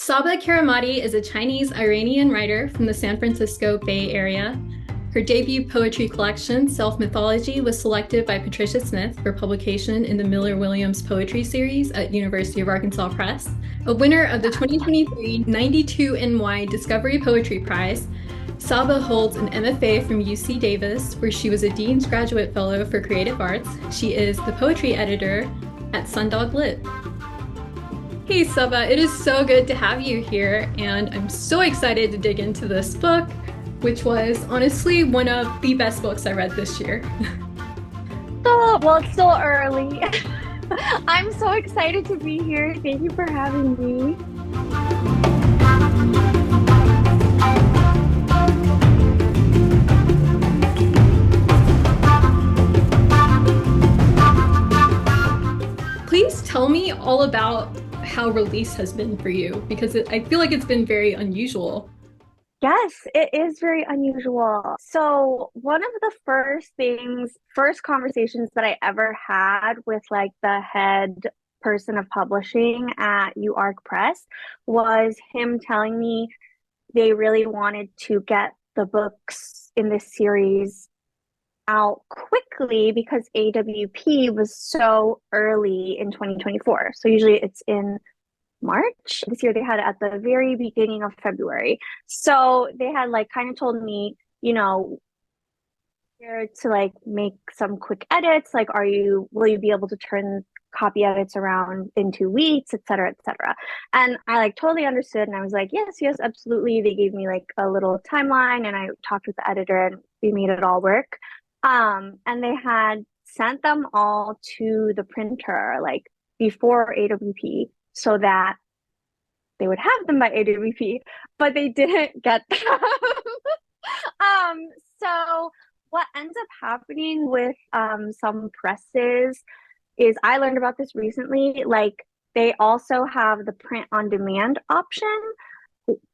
Saba Karamati is a Chinese-Iranian writer from the San Francisco Bay Area. Her debut poetry collection, Self Mythology, was selected by Patricia Smith for publication in the Miller Williams Poetry Series at University of Arkansas Press. A winner of the 2023 92NY Discovery Poetry Prize, Saba holds an MFA from UC Davis, where she was a Dean's Graduate Fellow for Creative Arts. She is the poetry editor at Sundog Lit. Hey Saba, it is so good to have you here, and I'm so excited to dig into this book, which was honestly one of the best books I read this year. Well, it's still early. I'm so excited to be here. Thank you for having me. Please tell me all about how release has been for you, because I feel like it's been very unusual. Yes, it is very unusual. So, one of the first conversations that I ever had with like the head person of publishing at UArk Press was him telling me they really wanted to get the books in this series out quickly because AWP was so early in 2024. So usually it's in March. This year they had it at the very beginning of February. So they had like kind of told me, here to like make some quick edits. Like, will you be able to turn copy edits around in 2 weeks, et cetera, et cetera. And I like totally understood. And I was like, yes, yes, absolutely. They gave me like a little timeline and I talked with the editor and we made it all work. And they had sent them all to the printer like before AWP so that they would have them by AWP, but they didn't get them. um, so what ends up happening with some presses is I learned about this recently. Like they also have the print on demand option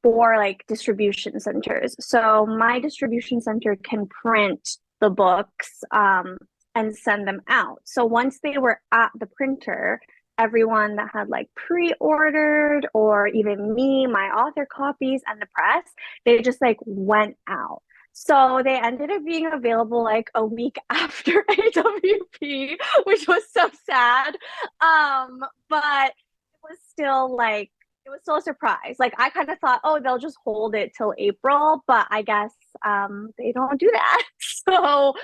for like distribution centers. So my distribution center can print the books and send them out. So once they were at the printer, everyone that had like pre-ordered or even me, my author copies and the press, they just like went out. So they ended up being available like a week after AWP, which was so sad. But it was still like it was still a surprise. Like I kind of thought, oh, they'll just hold it till April, but I guess they don't do that. So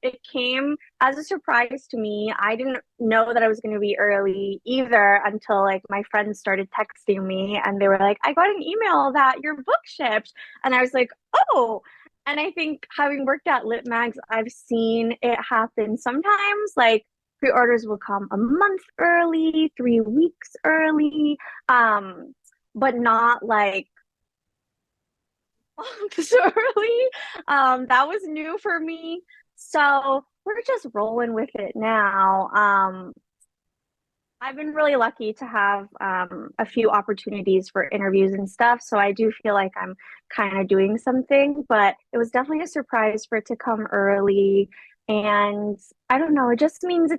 it came as a surprise to me. I didn't know that I was going to be early either until like my friends started texting me and they were like, I got an email that your book shipped. And I was like, oh. And I think having worked at Lit Mags, I've seen it happen sometimes. Like pre-orders will come a month early, 3 weeks early, but not like months early. That was new for me. So we're just rolling with it now. I've been really lucky to have a few opportunities for interviews and stuff. So I do feel like I'm kind of doing something, but it was definitely a surprise for it to come early. And I don't know, it just means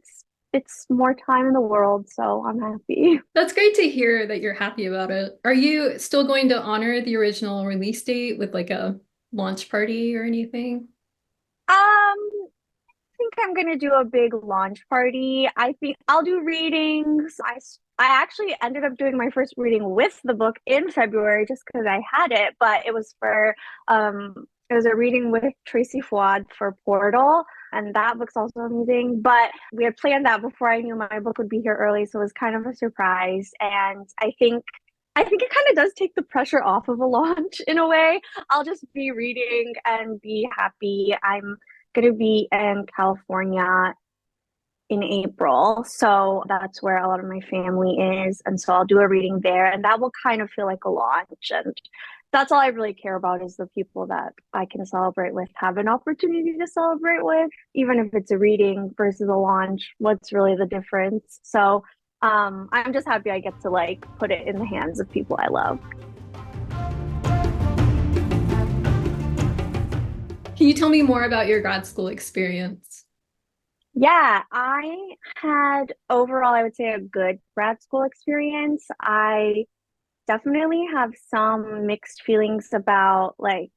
it's more time in the world, so I'm happy. That's great to hear that you're happy about it. Are you still going to honor the original release date with like a launch party or anything? I think I'm gonna do a big launch party. I think I'll do readings. I actually ended up doing my first reading with the book in February just because I had it, but it was a reading with Tracy Fouad for Portal, and that book's also amazing. But we had planned that before I knew my book would be here early, so it was kind of a surprise. And I think it kind of does take the pressure off of a launch in a way. I'll just be reading and be happy. I'm going to be in California in April. So that's where a lot of my family is. And so I'll do a reading there, and that will kind of feel like a launch. And that's all I really care about is the people that I can celebrate with, have an opportunity to celebrate with, even if it's a reading versus a launch. What's really the difference? So I'm just happy I get to like put it in the hands of people I love. Can you tell me more about your grad school experience? Yeah, I had overall, I would say a good grad school experience. I definitely have some mixed feelings about like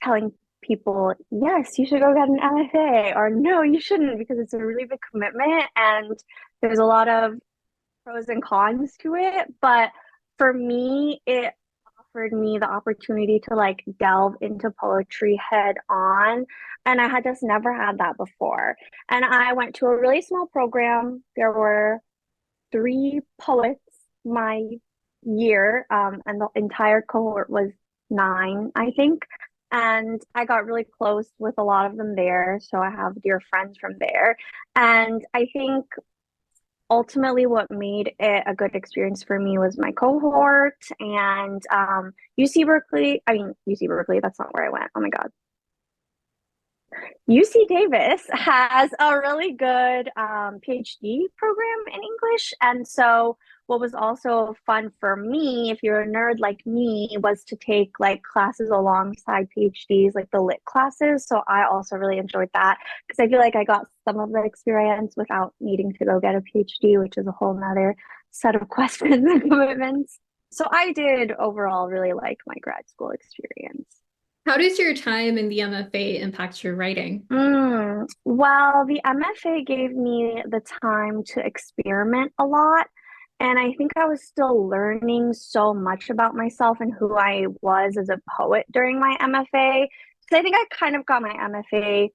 telling people, yes, you should go get an MFA, or no, you shouldn't, because it's a really big commitment and there's a lot of pros and cons to it. But for me, it offered me the opportunity to like delve into poetry head on. And I had just never had that before. And I went to a really small program. There were three poets my year, and the entire cohort was nine, I think. And I got really close with a lot of them there. So I have dear friends from there. And I think ultimately what made it a good experience for me was my cohort and UC Berkeley. I mean, UC Berkeley, that's not where I went. Oh my God. UC Davis has a really good PhD program in English. And so, what was also fun for me, if you're a nerd like me, was to take like classes alongside PhDs, like the lit classes. So, I also really enjoyed that because I feel like I got some of the experience without needing to go get a PhD, which is a whole nother set of questions and commitments. So, I did overall really like my grad school experience. How does your time in the MFA impact your writing? Well, the MFA gave me the time to experiment a lot. And I think I was still learning so much about myself and who I was as a poet during my MFA. So I think I kind of got my MFA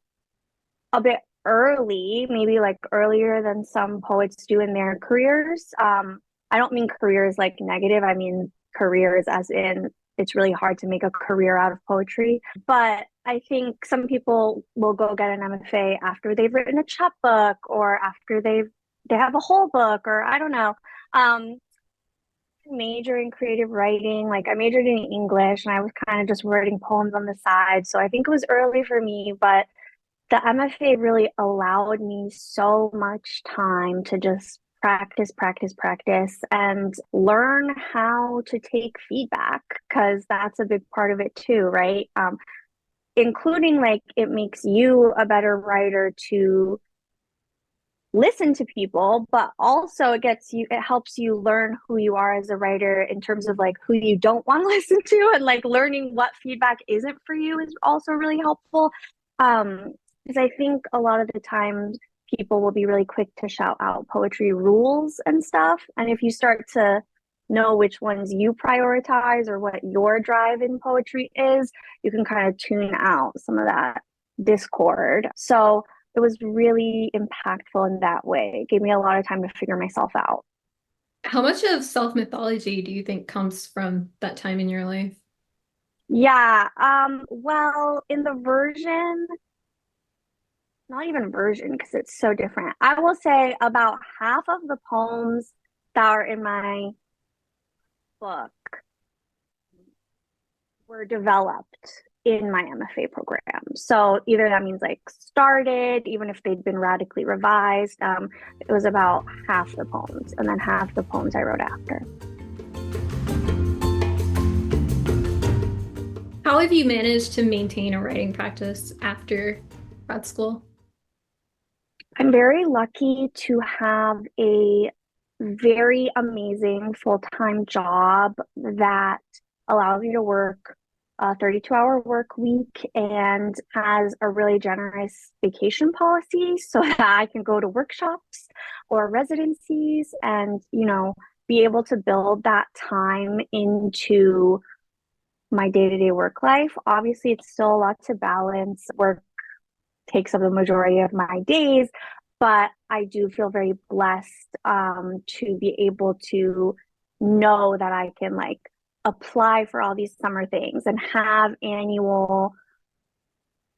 a bit early, maybe like earlier than some poets do in their careers. I don't mean careers like negative, I mean careers as in it's really hard to make a career out of poetry. But I think some people will go get an MFA after they've written a chapbook or after they have a whole book, or I don't know. Um, Major in creative writing, like I majored in English and I was kind of just writing poems on the side. So I think it was early for me, but the MFA really allowed me so much time to just practice, practice, practice, and learn how to take feedback because that's a big part of it too, right? Including like it makes you a better writer to listen to people, but also it helps you learn who you are as a writer in terms of like who you don't want to listen to, and like learning what feedback isn't for you is also really helpful. Because I think a lot of the times people will be really quick to shout out poetry rules and stuff. And if you start to know which ones you prioritize or what your drive in poetry is, you can kind of tune out some of that discord. So it was really impactful in that way. It gave me a lot of time to figure myself out. How much of self-mythology do you think comes from that time in your life? Yeah, well, in the version, not even version, because it's so different. I will say about half of the poems that are in my book were developed in my MFA program. So either that means like started, even if they'd been radically revised. It was about half the poems, and then half the poems I wrote after. How have you managed to maintain a writing practice after grad school? I'm very lucky to have a very amazing full-time job that allows me to work a 32-hour work week and has a really generous vacation policy so that I can go to workshops or residencies and, be able to build that time into my day-to-day work life. Obviously, it's still a lot to balance. Work takes up the majority of my days, but I do feel very blessed to be able to know that I can like apply for all these summer things and have annual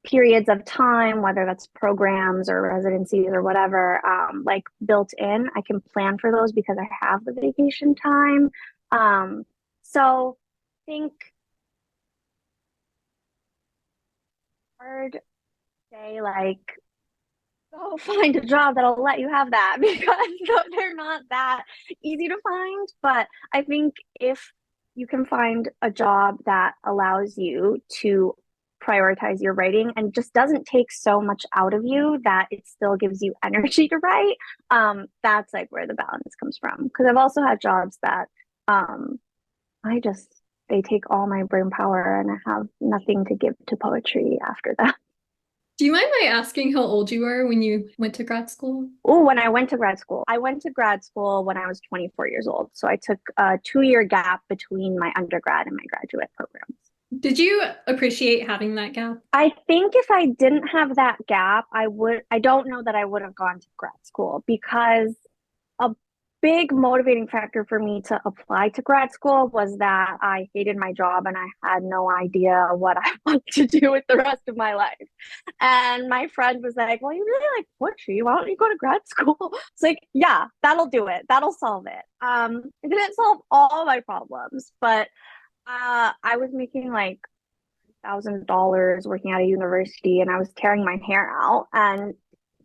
periods of time, whether that's programs or residencies or whatever, like built in. I can plan for those because I have the vacation time. So I think hard to say like go find a job that'll let you have that because they're not that easy to find. But I think if you can find a job that allows you to prioritize your writing and just doesn't take so much out of you that it still gives you energy to write, that's like where the balance comes from. Because I've also had jobs that I just, they take all my brain power and I have nothing to give to poetry after that. Do you mind my asking how old you were when you went to grad school? Oh, when I went to grad school when I was 24 years old. So I took a 2 year gap between my undergrad and my graduate programs. Did you appreciate having that gap? I think if I didn't have that gap, I don't know that I would have gone to grad school because a big motivating factor for me to apply to grad school was that I hated my job and I had no idea what I wanted to do with the rest of my life. And my friend was like, well, you really like poetry. Why don't you go to grad school? It's like, yeah, that'll do it. That'll solve it. It didn't solve all my problems, but I was making like $1,000 working at a university and I was tearing my hair out. And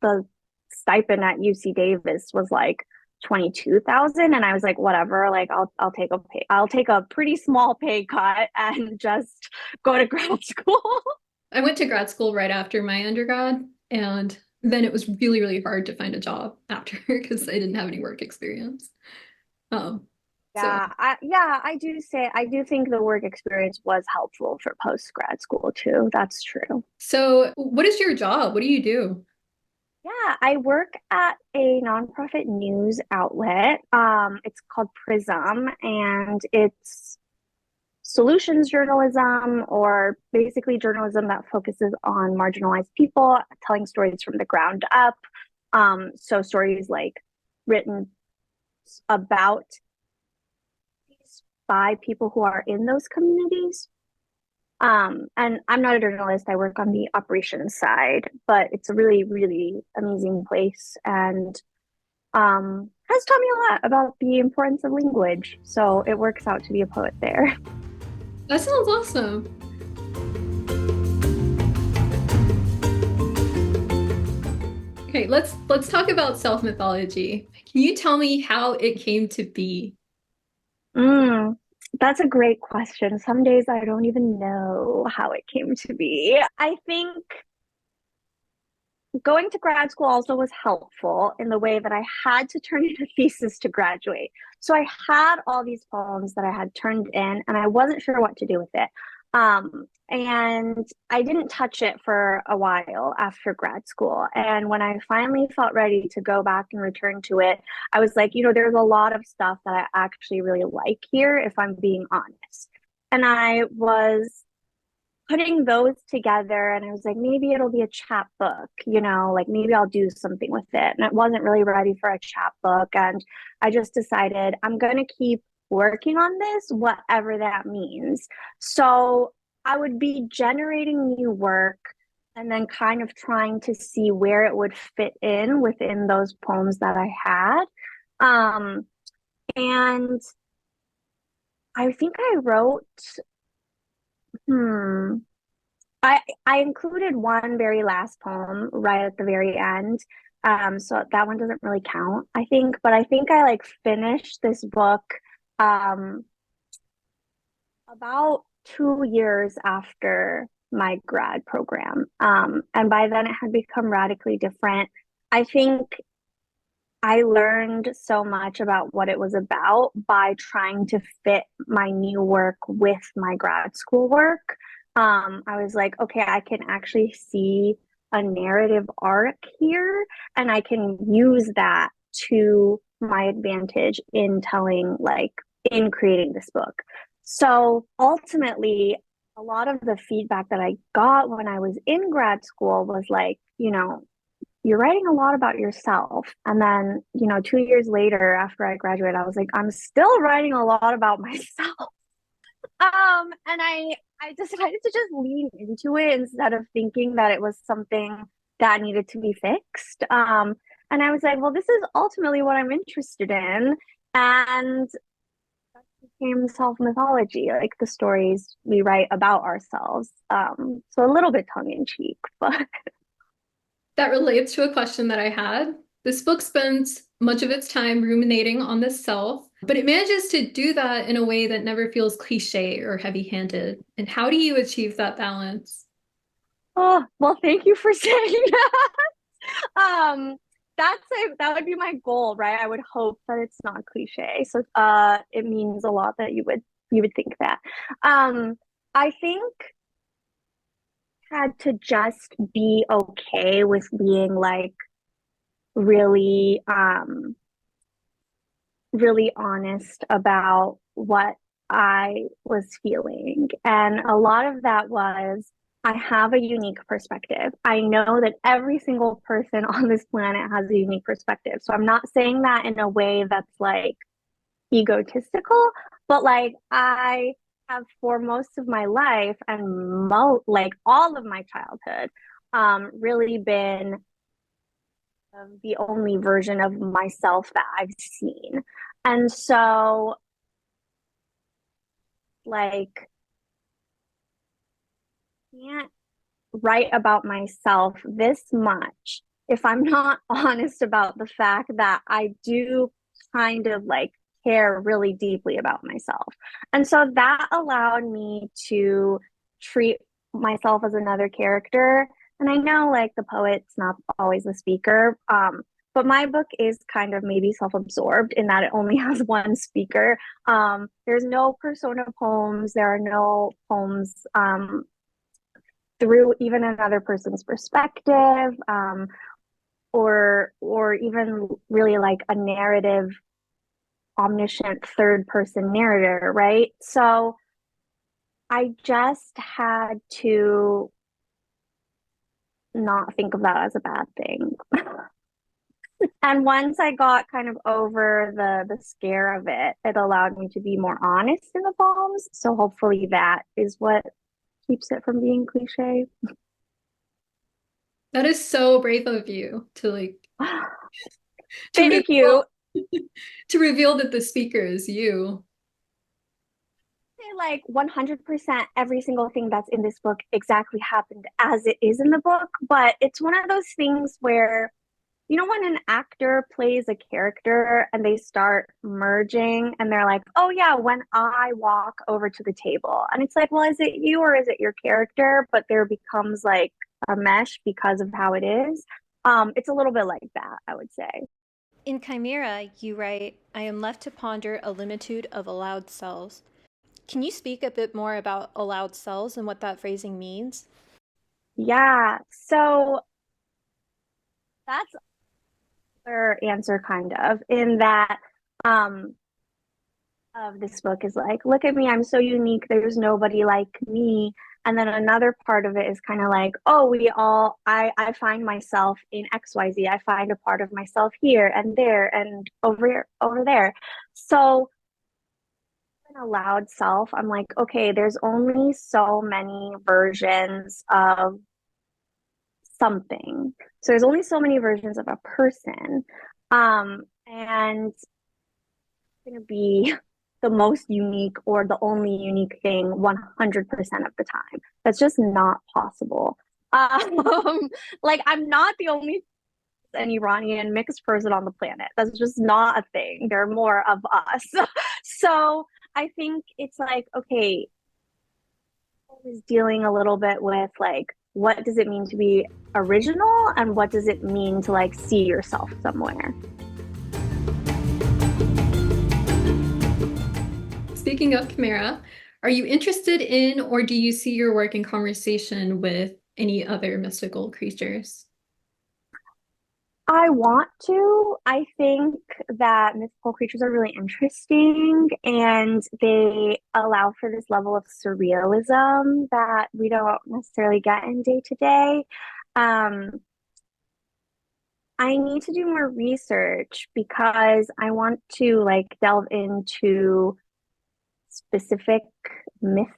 the stipend at UC Davis was like 22,000. And I was like, whatever, like I'll take a pretty small pay cut and just go to grad school. I went to grad school right after my undergrad, and then it was really, really hard to find a job after because I didn't have any work experience. Um, so I do think the work experience was helpful for post grad school too. That's true. so what is your job? What do you do? Yeah, I work at a nonprofit news outlet. It's called Prism, and it's solutions journalism, or basically journalism that focuses on marginalized people, telling stories from the ground up. So stories like written about by people who are in those communities. And I'm not a journalist, I work on the operations side, but it's a really, really amazing place and has taught me a lot about the importance of language. So it works out to be a poet there. That sounds awesome. Okay, let's talk about self-mythology. Can you tell me how it came to be? Mm, that's a great question. Some days I don't even know how it came to be. I think going to grad school also was helpful in the way that I had to turn in a thesis to graduate. So I had all these poems that I had turned in, and I wasn't sure what to do with it. And I didn't touch it for a while after grad school. And when I finally felt ready to go back and return to it, I was like, there's a lot of stuff that I actually really like here, if I'm being honest. And I was putting those together and I was like, maybe it'll be a chapbook, like maybe I'll do something with it. And I wasn't really ready for a chapbook. And I just decided I'm going to keep working on this, whatever that means. So I would be generating new work and then kind of trying to see where it would fit in within those poems that I had. And I think I wrote, hmm, I included one very last poem right at the very end. So that one doesn't really count, I think, but I think I like finished this book um about 2 years after my grad program. And by then it had become radically different. I think I learned so much about what it was about by trying to fit my new work with my grad school work. I was like, okay, I can actually see a narrative arc here, and I can use that to my advantage in in creating this book. So ultimately, a lot of the feedback that I got when I was in grad school was like, you're writing a lot about yourself. And then, 2 years later, after I graduated, I was like, I'm still writing a lot about myself. And I decided to just lean into it instead of thinking that it was something that needed to be fixed. And I was like, well, this is ultimately what I'm interested in. And that became self mythology, like the stories we write about ourselves. So a little bit tongue in cheek, but That relates to a question that I had. This book spends much of its time ruminating on the self, but it manages to do that in a way that never feels cliche or heavy-handed. And how do you achieve that balance? oh, well, thank you for saying that. Um, that would be my goal, right? I would hope that it's not cliche. So it means a lot that you would You would think that. I think had to just be okay with being like really really honest about what I was feeling. And a lot of that was I have a unique perspective. I know that every single person on this planet has a unique perspective. So I'm not saying that in a way that's like egotistical, but like I have for most of my life and like all of my childhood really been the only version of myself that I've seen. And so, like, I can't write about myself this much if I'm not honest about the fact that I do kind of like care really deeply about myself. And so that allowed me to treat myself as another character. And I know like the poet's not always the speaker, but my book is kind of maybe self-absorbed in that it only has one speaker. There's no persona poems. There are no poems through even another person's perspective, or even really like a narrative, omniscient third person narrator, right? So I just had to not think of that as a bad thing. And once I got kind of over the scare of it, it allowed me to be more honest in the poems. So hopefully that is what keeps it from being cliche. That is so brave of you to like to Thank you. reveal to reveal that the speaker is you. Like 100% every single thing that's in this book exactly happened as it is in the book, but it's one of those things where you know when an actor plays a character and they start merging and they're like, "Oh yeah, when I walk over to the table." And it's like, "Well, is it you or is it your character?" But there becomes like a mesh because of how it is. It's a little bit like that, I would say. In Chimera, you write, I am left to ponder a limitude of allowed cells. Can you speak a bit more about allowed cells and what that phrasing means? Yeah. So that's their answer kind of in that um of this book is like, look at me, I'm so unique, there's nobody like me. And then another part of it is kind of like, oh, we all I find myself in XYZ. I find a part of myself here and there and over there. So in a loud self, I'm like, okay, there's only so many versions of something. So there's only so many versions of a person. And it's going to be the most unique or the only unique thing 100% of the time. That's just not possible. Like, I'm not the only an Iranian mixed person on the planet. That's just not a thing. There are more of us. So I think it's like, okay, is dealing a little bit with like what does it mean to be original and what does it mean to like see yourself somewhere. Speaking of Chimera, are you interested in or do you see your work in conversation with any other mystical creatures? I want to. I think that mythical creatures are really interesting and they allow for this level of surrealism that we don't necessarily get in day to day. Um, I need to do more research because I want to like delve into specific myths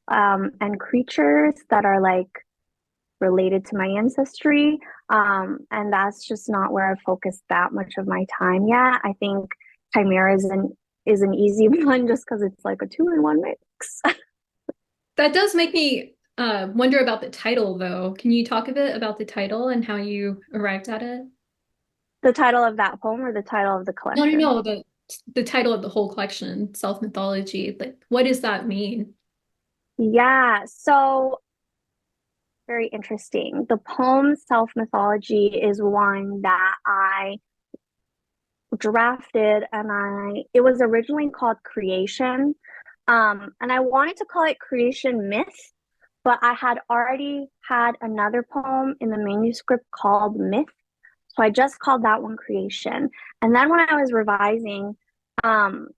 and creatures that are like related to my ancestry. And that's just not where I've focused that much of my time yet. I think Chimera is an easy one just because it's like a two-in-one mix. That does make me wonder about the title, though. Can you talk a bit about the title and how you arrived at it? The title of that poem or the title of the No, no, collection? no, the title of the whole collection, Self Mythology. Like, what does that mean? Yeah, so very interesting. The poem Self Mythology is one that I drafted and it was originally called Creation. And I wanted to call it Creation Myth, but I had already had another poem in the manuscript called Myth. So I just called that one Creation. And then when I was revising, um,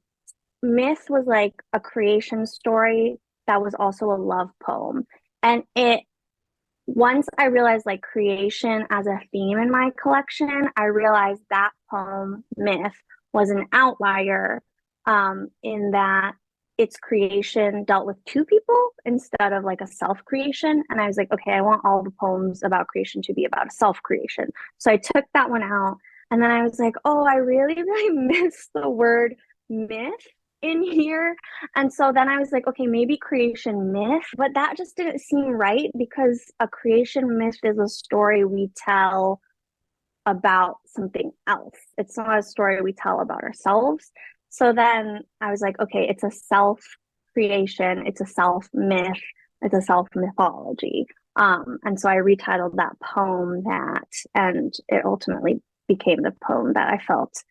Myth was like a creation story that was also a love poem. And once I realized like creation as a theme in my collection, I realized that poem, Myth, was an outlier, in that its creation dealt with two people instead of like a self creation. And I was like, okay, I want all the poems about creation to be about a self creation. So I took that one out. And then I was like, oh, I really, really miss the word myth in here. And so then I was like, okay, maybe creation myth, but that just didn't seem right because a creation myth is a story we tell about something else. It's not a story we tell about ourselves. So then I was like, okay, it's a self creation, it's a self myth, it's a self mythology. And so I retitled that poem that, and it ultimately became the poem that I felt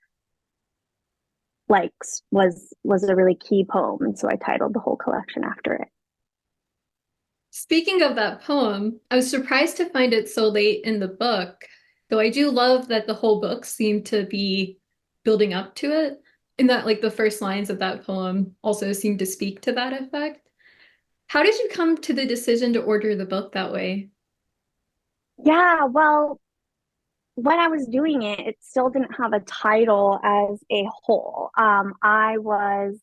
like was a really key poem, and so I titled the whole collection after it. Speaking of that poem, I was surprised to find it so late in the book, though I do love that the whole book seemed to be building up to it, and that like the first lines of that poem also seem to speak to that effect. How did you come to the decision to order the book that way? Yeah, well, when I was doing it, it still didn't have a title as a whole. I was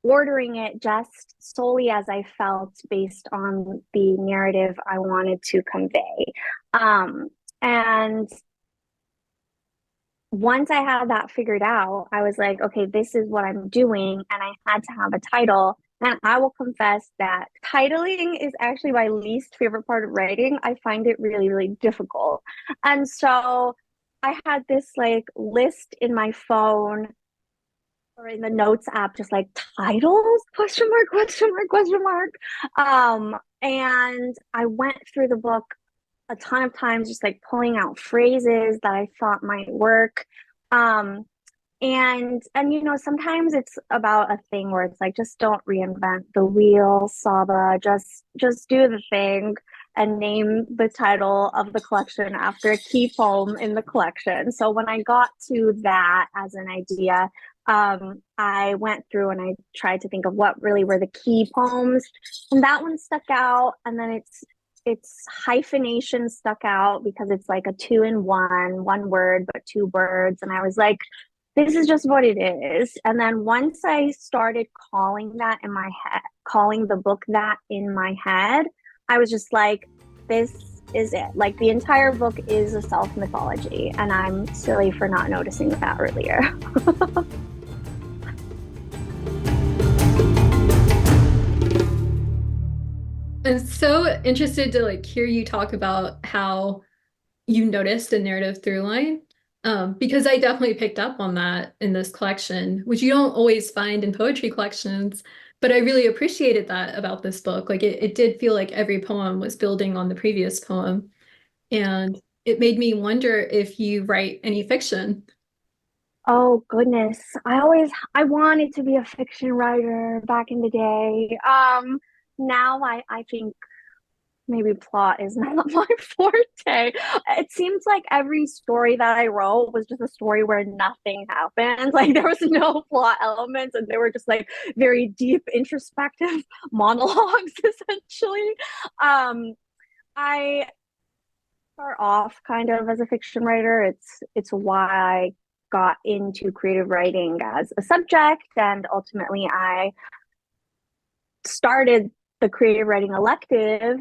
ordering it just solely as I felt based on the narrative I wanted to convey. And once I had that figured out, I was like, okay, this is what I'm doing. And I had to have a title. And I will confess that titling is actually my least favorite part of writing. I find it really, really difficult. And so I had this like list in my phone or in the notes app, just like titles, question mark, question mark, question mark. And I went through the book a ton of times, just like pulling out phrases that I thought might work. Um, and you know, sometimes it's about a thing where it's like, just don't reinvent the wheel, Saba. Just do the thing and name the title of the collection after a key poem in the collection. So when I got to that as an idea, I went through and I tried to think of what really were the key poems, and that one stuck out. And then its hyphenation stuck out because it's like a two in one word, but two words. And I was like, this is just what it is. And then once I started calling that in my head, calling the book that in my head, I was just like, this is it. Like the entire book is a self mythology. And I'm silly for not noticing that earlier. I'm so interested to like hear you talk about how you noticed a narrative through line. Because I definitely picked up on that in this collection, which you don't always find in poetry collections. But I really appreciated that about this book. Like it did feel like every poem was building on the previous poem. And it made me wonder if you write any fiction. Oh goodness. I wanted to be a fiction writer back in the day. Now I think maybe plot is not my forte. It seems like every story that I wrote was just a story where nothing happened. Like there was no plot elements and they were just like very deep introspective monologues essentially. I start off kind of as a fiction writer. It's why I got into creative writing as a subject, and ultimately I started the creative writing elective,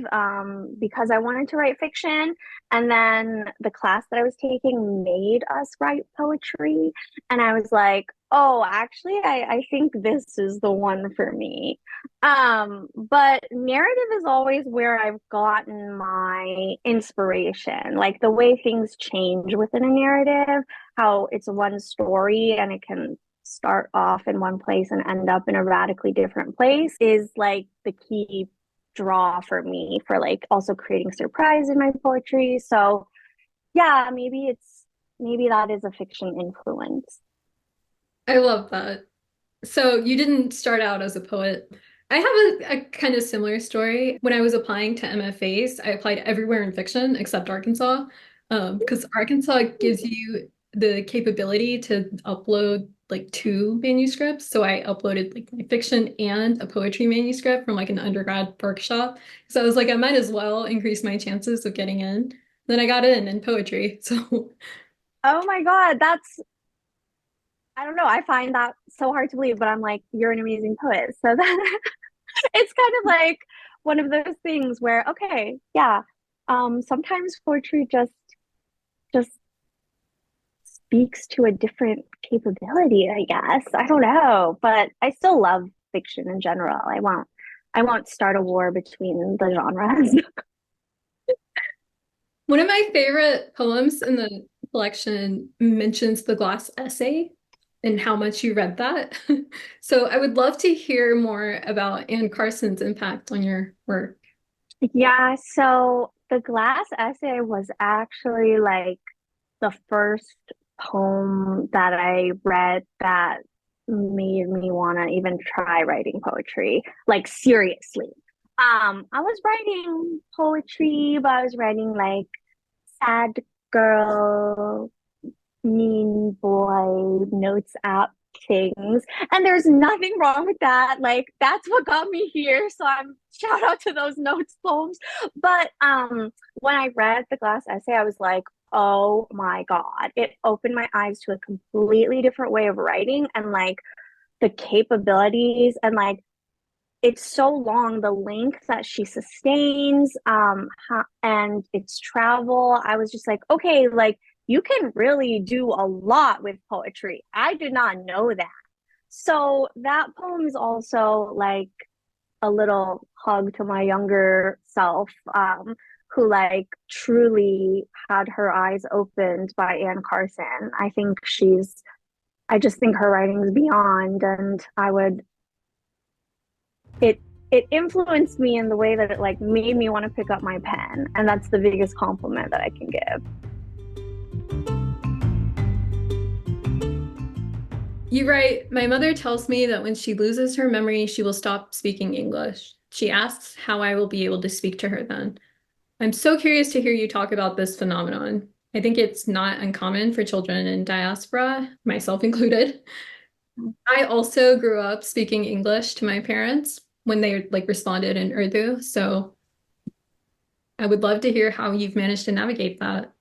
because I wanted to write fiction. And then the class that I was taking made us write poetry. And I was like, oh, actually, I think this is the one for me. But narrative is always where I've gotten my inspiration, like the way things change within a narrative, how it's one story and it can start off in one place and end up in a radically different place is like the key draw for me for like also creating surprise in my poetry. So yeah, maybe that is a fiction influence. I love that. So you didn't start out as a poet. I have a kind of similar story. When I was applying to MFAs, I applied everywhere in fiction except Arkansas, because Arkansas gives you the capability to upload like two manuscripts. So I uploaded like my fiction and a poetry manuscript from like an undergrad workshop. So I was like, I might as well increase my chances of getting in. Then I got in poetry. So Oh my God, that's I don't know. I find that so hard to believe, but I'm like, you're an amazing poet. So that it's kind of like one of those things where, okay, yeah, sometimes poetry just speaks to a different capability, I guess. I don't know, but I still love fiction in general. I won't start a war between the genres. one of my favorite poems in the collection mentions the glass essay and how much you read that. So I would love to hear more about Anne Carson's impact on your work. Yeah, so the glass essay was actually like the first poem that I read that made me want to even try writing poetry, like seriously. I was writing poetry, but I was writing like sad girl, mean boy, notes app things. And there's nothing wrong with that. Like that's what got me here. So I'm shout out to those notes poems. But when I read the glass essay, I was like, oh my God. It opened my eyes to a completely different way of writing and like the capabilities and like it's so long, the length that she sustains, and its travel. I was just like, okay, like you can really do a lot with poetry. I did not know that. So that poem is also like a little hug to my younger self, who like truly had her eyes opened by Anne Carson. I just think her writing's beyond, and it it influenced me in the way that it like made me want to pick up my pen, and that's the biggest compliment that I can give. You write, my mother tells me that when she loses her memory, she will stop speaking English. She asks how I will be able to speak to her then. I'm so curious to hear you talk about this phenomenon. I think it's not uncommon for children in diaspora, myself included. I also grew up speaking English to my parents when they like responded in Urdu, so I would love to hear how you've managed to navigate that.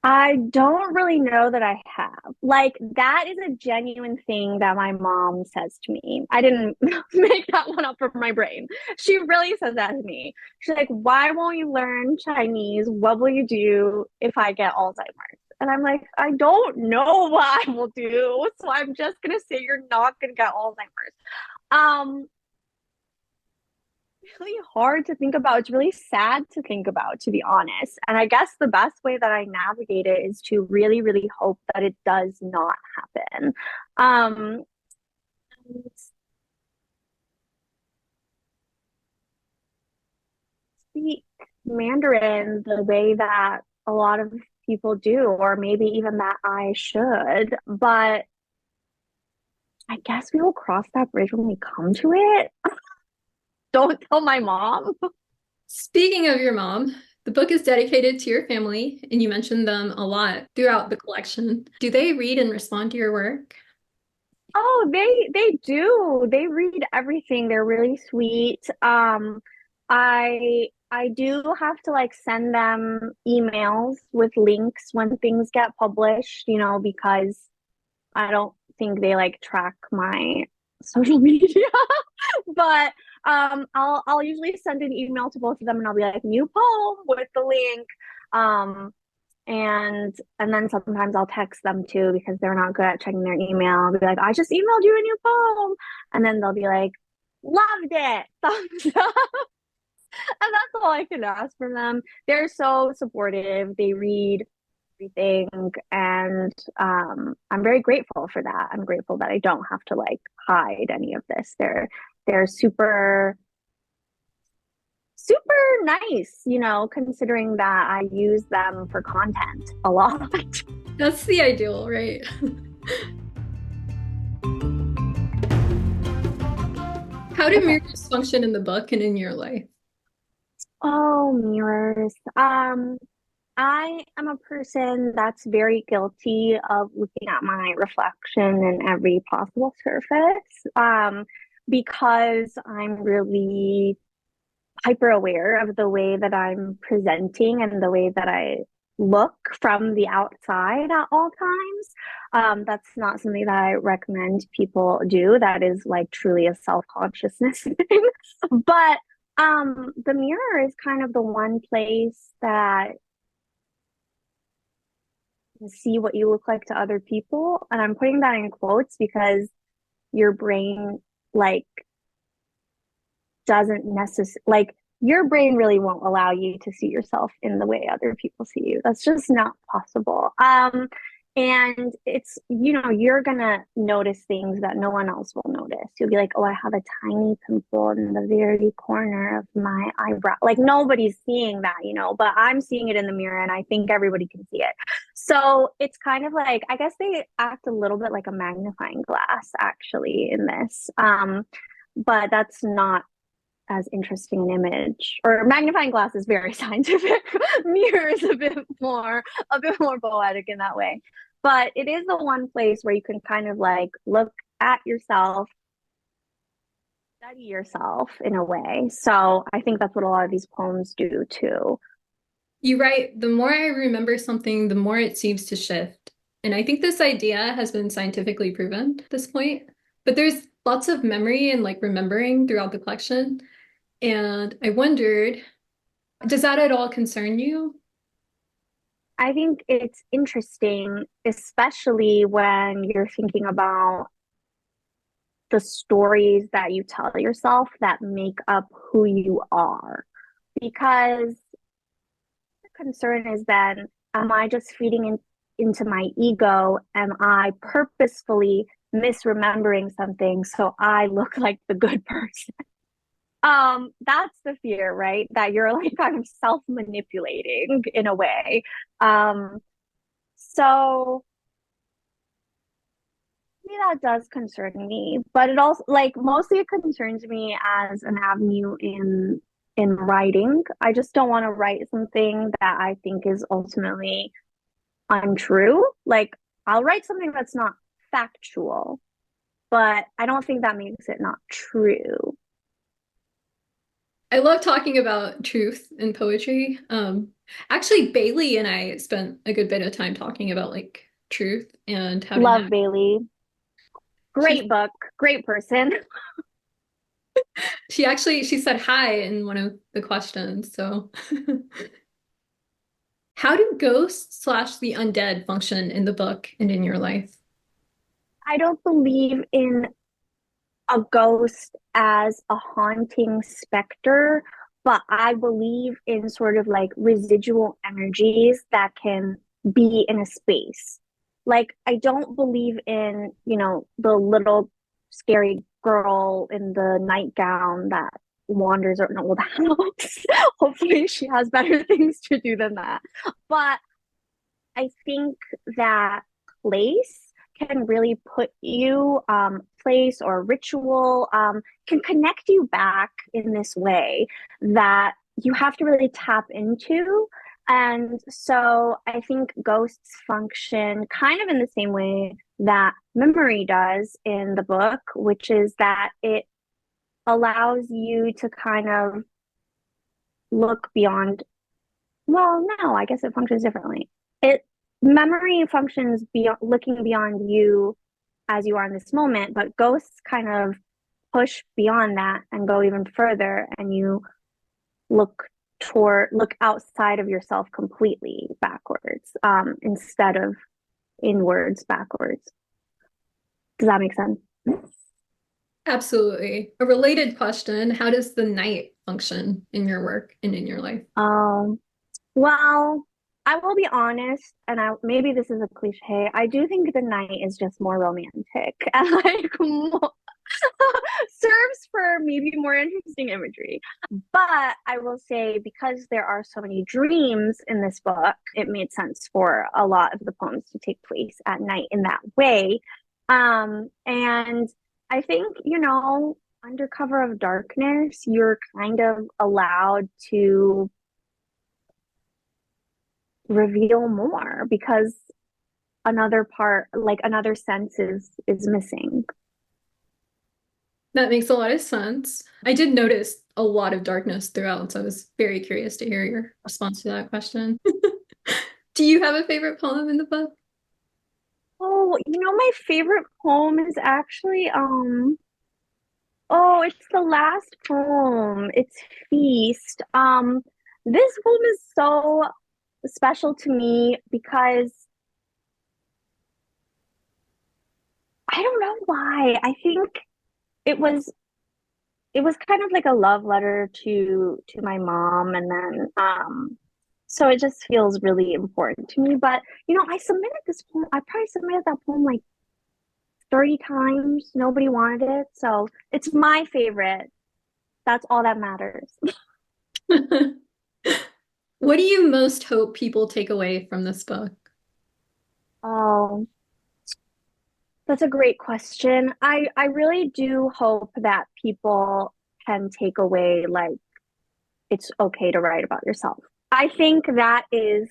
I don't really know that I have. Like, that is a genuine thing that my mom says to me. I didn't make that one up from my brain. She really says that to me. She's like, why won't you learn Chinese? What will you do if I get Alzheimer's? And I'm like, I don't know what I will do. So I'm just gonna say you're not gonna get Alzheimer's. Um, really hard to think about. It's really sad to think about, to be honest. And I guess the best way that I navigate it is to really, really hope that it does not happen. Um, speak Mandarin the way that a lot of people do, or maybe even that I should. But I guess we will cross that bridge when we come to it. Don't tell my mom. Speaking of your mom, the book is dedicated to your family, and you mentioned them a lot throughout the collection. Do they read and respond to your work? Oh, they do. They read everything. They're really sweet. I do have to like send them emails with links when things get published, because I don't think they like track my social media. But I'll usually send an email to both of them and I'll be like, new poem with the link. Um and then sometimes I'll text them too because they're not good at checking their email. I'll be like, I just emailed you a new poem. And then they'll be like, loved it. Thumbs up. And that's all I can ask from them. They're so supportive. They read everything, and I'm very grateful for that. I'm grateful that I don't have to like hide any of this. They're super super nice, considering that I use them for content a lot. That's the ideal, right? How do Okay. mirrors function in the book and in your life? Oh, mirrors. I am a person that's very guilty of looking at my reflection in every possible surface. Because I'm really hyper aware of the way that I'm presenting and the way that I look from the outside at all times. That's not something that I recommend people do. That is like truly a self-consciousness thing. But the mirror is kind of the one place that you see what you look like to other people. And I'm putting that in quotes because your brain like doesn't necessarily like your brain really won't allow you to see yourself in the way other people see you. That's just not possible. And it's, you're gonna notice things that no one else will notice. You'll be like, oh, I have a tiny pimple in the very corner of my eyebrow. Like nobody's seeing that, but I'm seeing it in the mirror and I think everybody can see it. So it's kind of like, I guess they act a little bit like a magnifying glass actually in this. But that's not as interesting an image. Or magnifying glass is very scientific. Mirror is a bit more poetic in that way. But it is the one place where you can kind of like look at yourself, study yourself in a way. So I think that's what a lot of these poems do too. You write, the more I remember something, the more it seems to shift. And I think this idea has been scientifically proven at this point. But there's lots of memory and like remembering throughout the collection. And I wondered, does that at all concern you? I think it's interesting, especially when you're thinking about the stories that you tell yourself that make up who you are. Because the concern is then, am I just feeding into my ego? Am I purposefully misremembering something so I look like the good person? That's the fear, right? That you're like kind of self-manipulating in a way. So maybe that does concern me, but it also like mostly it concerns me as an avenue in writing. I just don't want to write something that I think is ultimately untrue. Like I'll write something that's not factual, but I don't think that makes it not true. I love talking about truth in poetry. Actually, Bailey and I spent a good bit of time talking about like truth and how to Love navigate. Bailey. She Great book, great person. she said hi in one of the questions. So, how do ghosts slash the undead function in the book and in your life? I don't believe in a ghost as a haunting specter, but I believe in sort of like residual energies that can be in a space. Like, I don't believe in, the little scary girl in the nightgown that wanders around an old house. Hopefully, she has better things to do than that. But I think that place can really put you, place or ritual, can connect you back in this way that you have to really tap into. And so I think ghosts function kind of in the same way that memory does in the book, which is that it allows you to kind of look beyond. Well, no, I guess it functions differently. It Memory functions beyond looking beyond you as you are in this moment, but ghosts kind of push beyond that and go even further, and you look outside of yourself completely backwards, instead of inwards backwards. Does that make sense? Absolutely. A related question, how does the night function in your work and in your life? Um, Well, I will be honest, and maybe this is a cliche. I do think the night is just more romantic and like more, serves for maybe more interesting imagery. But I will say, because there are so many dreams in this book, it made sense for a lot of the poems to take place at night in that way. And I think, under cover of darkness, you're kind of allowed to reveal more because another part, like another sense is missing. That makes a lot of sense. I did notice a lot of darkness throughout, so I was very curious to hear your response to that question. Do you have a favorite poem in the book? Oh, my favorite poem is actually oh, it's the last poem. It's Feast. This poem is so special to me because I don't know why. I think it was it was kind of like a love letter to my mom, and then so it just feels really important to me. But I submitted this poem. I probably submitted that poem like 30 times. Nobody wanted it, so it's my favorite. That's all that matters. What do you most hope people take away from this book? Oh, that's a great question. I really do hope that people can take away, like, it's okay to write about yourself. I think that is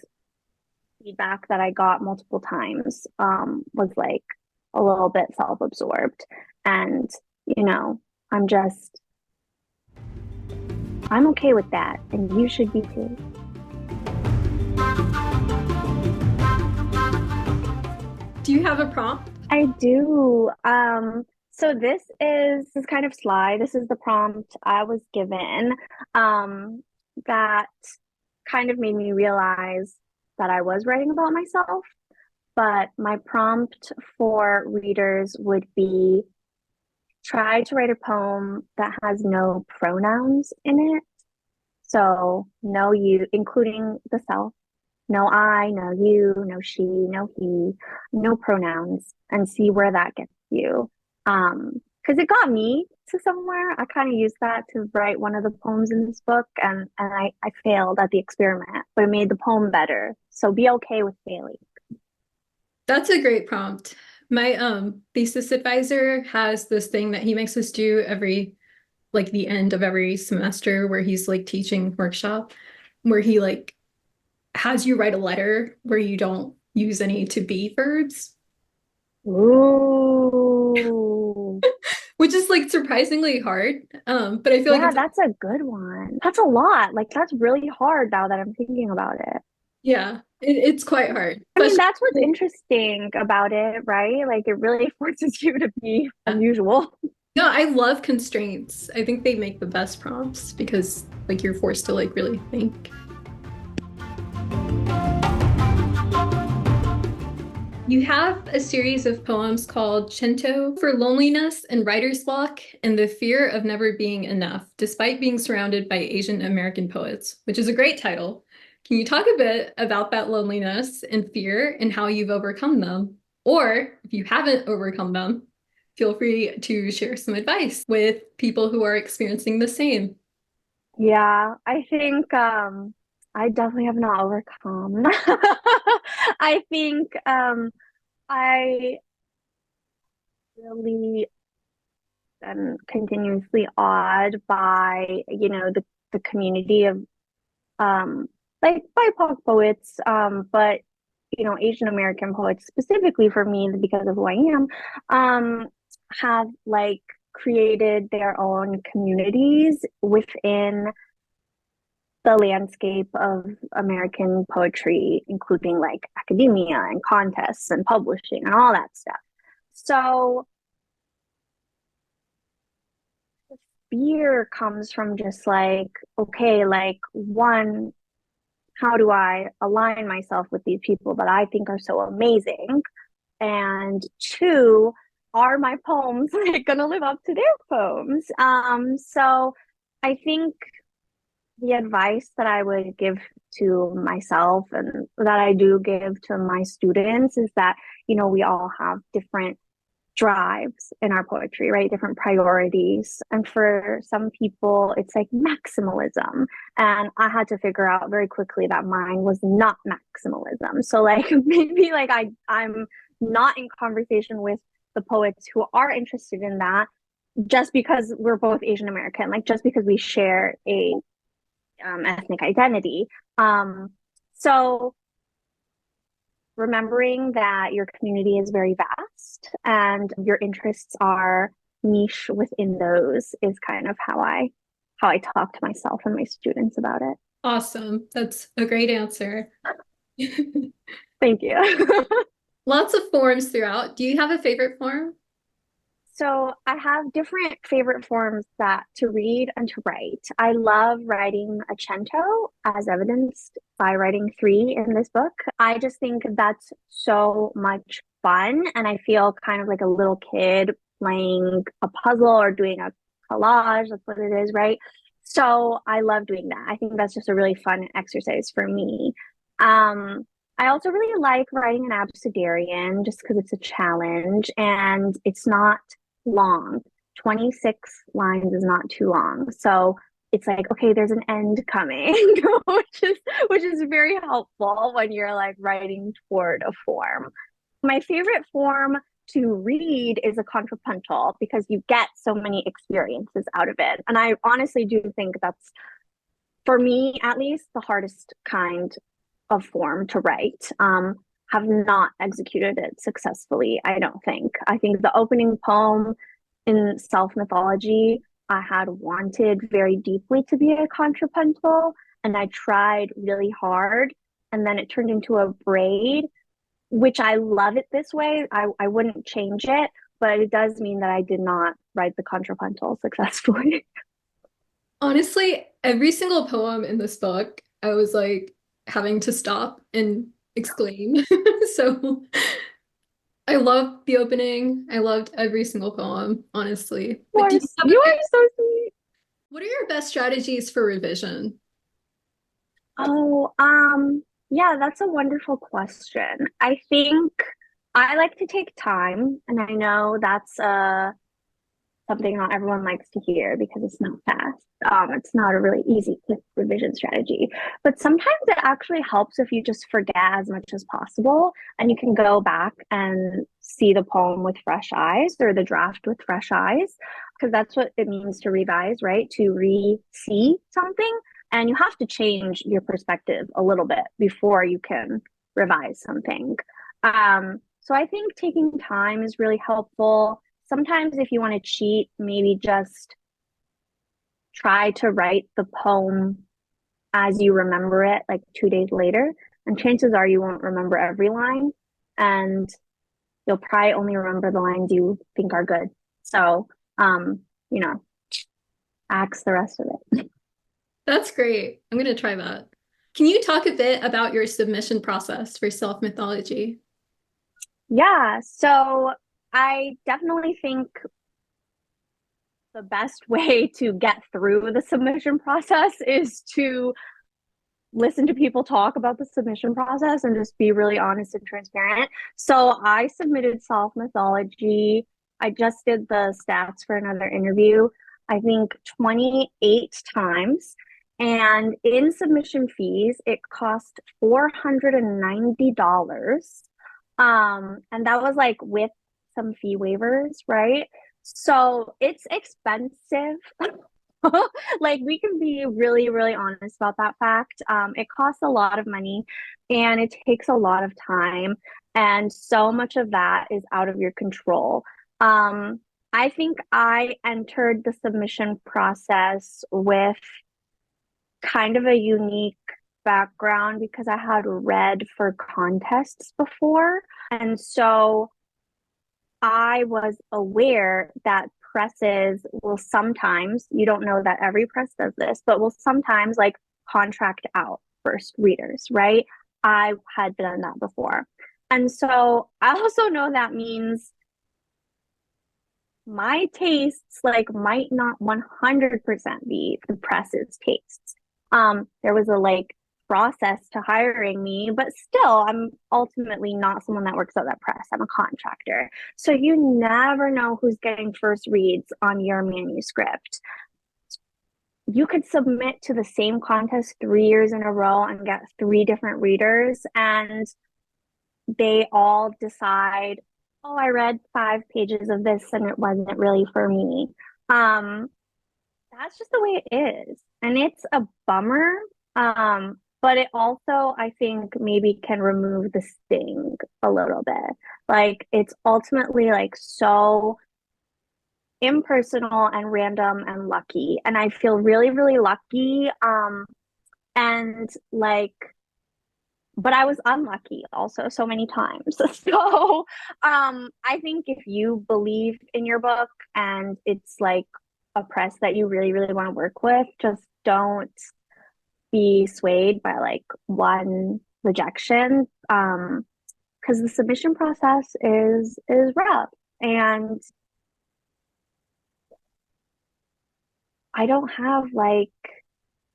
feedback that I got multiple times, was like a little bit self-absorbed. And, you know, I'm just, I'm okay with that. And you should be too. Do you have a prompt? I do. So this is kind of sly. This is the prompt I was given, that kind of made me realize that I was writing about myself. But my prompt for readers would be try to write a poem that has no pronouns in it. So no you, including the self, no I, no you, no she, no he, no pronouns, and see where that gets you. Because it got me to somewhere. I kind of used that to write one of the poems in this book, and I failed at the experiment, but it made the poem better. So be okay with failing. That's a great prompt. My thesis advisor has this thing that he makes us do every like the end of every semester where he's like teaching workshop where he like has you write a letter where you don't use any to be verbs. Ooh. Which is like surprisingly hard. But I feel like Yeah, it's that's a good one. That's a lot. Like, that's really hard now that I'm thinking about it. yeah, it's quite hard. I mean, Especially that's what's interesting about it, right? Like, it really forces you to be unusual. no, I love constraints. I think they make the best prompts because like you're forced to like really think. You have a series of poems called Cento for loneliness and writer's block and the fear of never being enough, despite being surrounded by Asian American poets, which is a great title. Can you talk a bit about that loneliness and fear and how you've overcome them? Or if you haven't overcome them, feel free to share some advice with people who are experiencing the same. Yeah, I think I definitely have not overcome. I think I really am continuously awed by, the community of like BIPOC poets, but Asian American poets specifically for me because of who I am, have like created their own communities within the landscape of American poetry, including like academia and contests and publishing and all that stuff. So the fear comes from just like, okay, like one, how do I align myself with these people that I think are so amazing? And two, are my poems like gonna live up to their poems? So I think the advice that I would give to myself and that I do give to my students is that, we all have different drives in our poetry, right? Different priorities. And for some people, it's like maximalism. And I had to figure out very quickly that mine was not maximalism. So like maybe like I'm not in conversation with the poets who are interested in that. just because we're both Asian American, like just because we share a ethnic identity. So remembering that your community is very vast and your interests are niche within those is kind of how I talk to myself and my students about it. Awesome. That's a great answer. Thank you. Lots of forms throughout. Do you have a favorite form? So I have different favorite forms that to read and to write. I love writing a cento, as evidenced by writing three in this book. I just think that's so much fun, and I feel kind of like a little kid playing a puzzle or doing a collage. That's what it is, right? So I love doing that. I think that's just a really fun exercise for me. I also really like writing an abecedarian just because it's a challenge and it's not long. 26 lines is not too long. So it's like, okay, there's an end coming, which is very helpful when you're like writing toward a form. My favorite form to read is a contrapuntal because you get so many experiences out of it. And I honestly do think that's, for me at least, the hardest kind of form to write. Have not executed it successfully, I don't think. I think the opening poem in Self Mythology, I had wanted very deeply to be a contrapuntal, and I tried really hard, and then it turned into a braid, which I love it this way. I wouldn't change it, but it does mean that I did not write the contrapuntal successfully. Honestly, every single poem in this book, I was like having to stop and exclaim. So I loved the opening. I loved every single poem, honestly. Of But do you course, have you a are favorite? so sweet. What are your best strategies for revision? Oh, yeah, that's a wonderful question. I think I like to take time, and I know that's something not everyone likes to hear because it's not fast. It's not a really easy quick revision strategy. But sometimes it actually helps if you just forget as much as possible and you can go back and see the poem with fresh eyes or the draft with fresh eyes, because that's what it means to revise, right? To re-see something. And you have to change your perspective a little bit before you can revise something. So I think taking time is really helpful. Sometimes if you want to cheat, maybe just try to write the poem as you remember it, like 2 days later. And chances are you won't remember every line, and you'll probably only remember the lines you think are good. So, um, you know, axe the rest of it. That's great. I'm going to try that. Can you talk a bit about your submission process for Self Mythology? Yeah, so I definitely think the best way to get through the submission process is to listen to people talk about the submission process and just be really honest and transparent. So I submitted Self Mythology. I just did the stats for another interview, I think 28 times. And in submission fees, it cost $490. And that was like with some fee waivers, right? So it's expensive. Like we can be really, really honest about that fact. It costs a lot of money and it takes a lot of time, and so much of that is out of your control. Um, I think I entered the submission process with kind of a unique background because I had read for contests before. And so I was aware that presses will sometimes, you don't know that every press does this, but will sometimes like contract out first readers, right? I had done that before. And so I also know that means my tastes like might not 100% be the press's tastes. There was a like process to hiring me, but still I'm ultimately not someone that works at that press. I'm a contractor. So you never know who's getting first reads on your manuscript. You could submit to the same contest 3 years in a row and get 3 different readers, and they all decide oh, I read 5 pages of this and it wasn't really for me. Um, that's just the way it is. And it's a bummer. But it also, I think, maybe can remove the sting a little bit. Like it's ultimately like so impersonal and random and lucky. And I feel really, really lucky. And like, but I was unlucky also so many times. So, I think if you believe in your book and it's like a press that you really, really want to work with, just don't be swayed by like one rejection. Because the submission process is rough. And I don't have like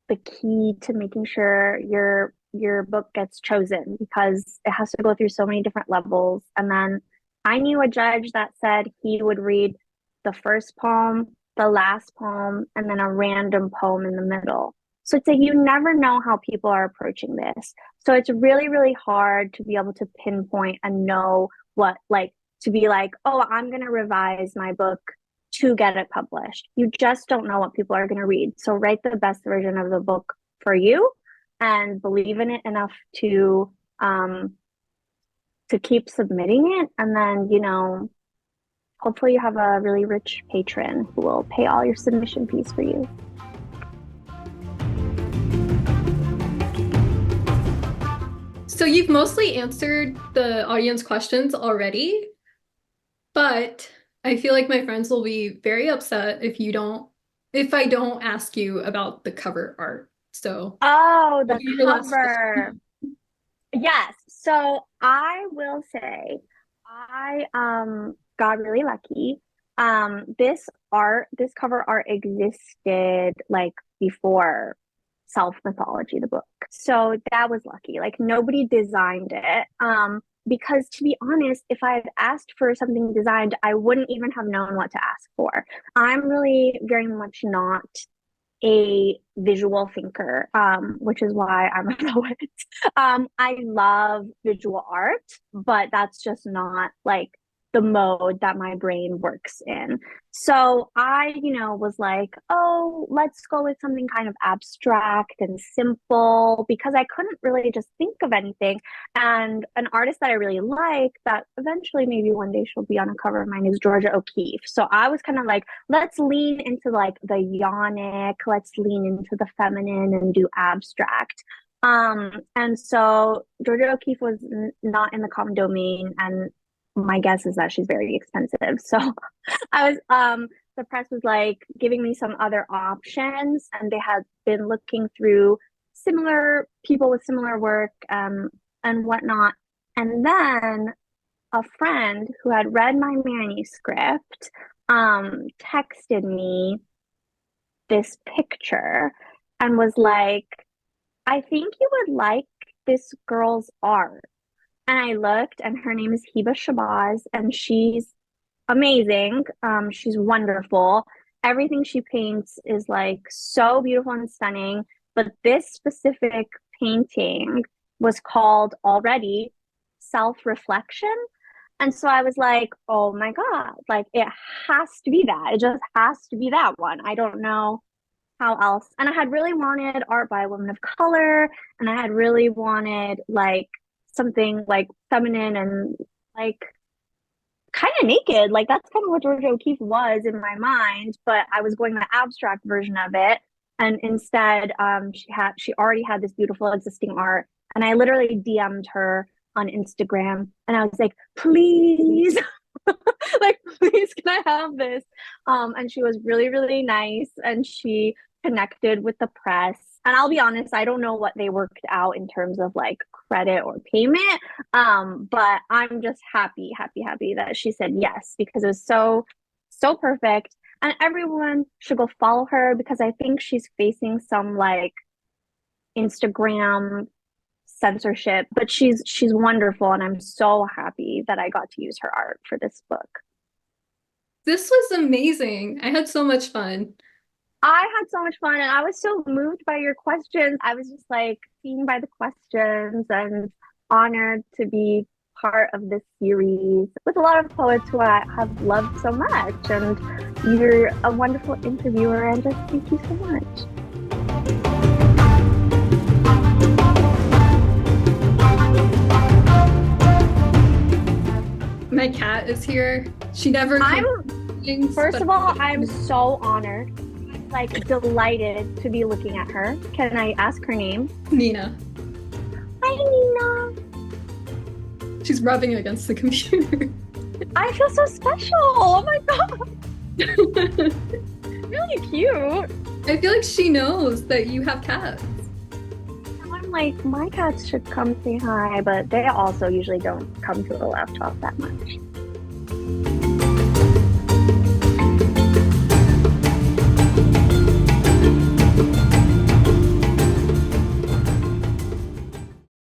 the key to making sure your book gets chosen because it has to go through so many different levels. And then I knew a judge that said he would read the first poem, the last poem, and then a random poem in the middle. So it's like you never know how people are approaching this. So it's really, really hard to be able to pinpoint and know what, like, to be like, oh, I'm going to revise my book to get it published. You just don't know what people are going to read. So write the best version of the book for you and believe in it enough to keep submitting it. And then, hopefully you have a really rich patron who will pay all your submission fees for you. So you've mostly answered the audience questions already, but I feel like my friends will be very upset if I don't ask you about the cover art. So Oh, it'll the be your last cover. question. Yes. So I will say I got really lucky. This cover art existed like before Self Mythology, the book. So that was lucky. Like nobody designed it. Because to be honest, if I had asked for something designed, I wouldn't even have known what to ask for. I'm really very much not a visual thinker, which is why I'm a poet. I love visual art, but that's just not like the mode that my brain works in. So I, was like, oh, let's go with something kind of abstract and simple because I couldn't really just think of anything. And an artist that I really like that eventually maybe one day she'll be on a cover of mine is Georgia O'Keeffe. So I was kind of like, let's lean into like the yonic, let's lean into the feminine and do abstract. And so Georgia O'Keeffe was not in the common domain, and my guess is that she's very expensive. So I was the press was like giving me some other options, and they had been looking through similar people with similar work and whatnot. And then a friend who had read my manuscript texted me this picture and was like, I think you would like this girl's art. And I looked, and her name is Hiba Shabazz, and she's amazing. She's wonderful. Everything she paints is like so beautiful and stunning. But this specific painting was called already Self Reflection. And so I was like, oh my God, like it has to be that. It just has to be that one. I don't know how else. And I had really wanted art by a woman of color, and I had really wanted like something like feminine and like kind of naked. Like that's kind of what Georgia O'Keeffe was in my mind, but I was going the abstract version of it. And instead, she already had this beautiful existing art, and I literally DM'd her on Instagram, and I was like, please, like, please, can I have this? And she was really, really nice, and she connected with the press. And I'll be honest, I don't know what they worked out in terms of like credit or payment. But I'm just happy, happy, happy that she said yes because it was so, so perfect. And everyone should go follow her because I think she's facing some like Instagram censorship, but she's wonderful, and I'm so happy that I got to use her art for this book. This was amazing. I had so much fun. I had so much fun, and I was so moved by your questions. I was just like seen by the questions and honored to be part of this series with a lot of poets who I have loved so much. And you're a wonderful interviewer, and just thank you so much. My cat is here. She never comes. First of all, I'm so honored. I'm like delighted to be looking at her. Can I ask her name? Nina. Hi, Nina. She's rubbing against the computer. I feel so special. Oh my god. Really cute. I feel like she knows that you have cats. I'm like, my cats should come say hi, but they also usually don't come to the laptop that much.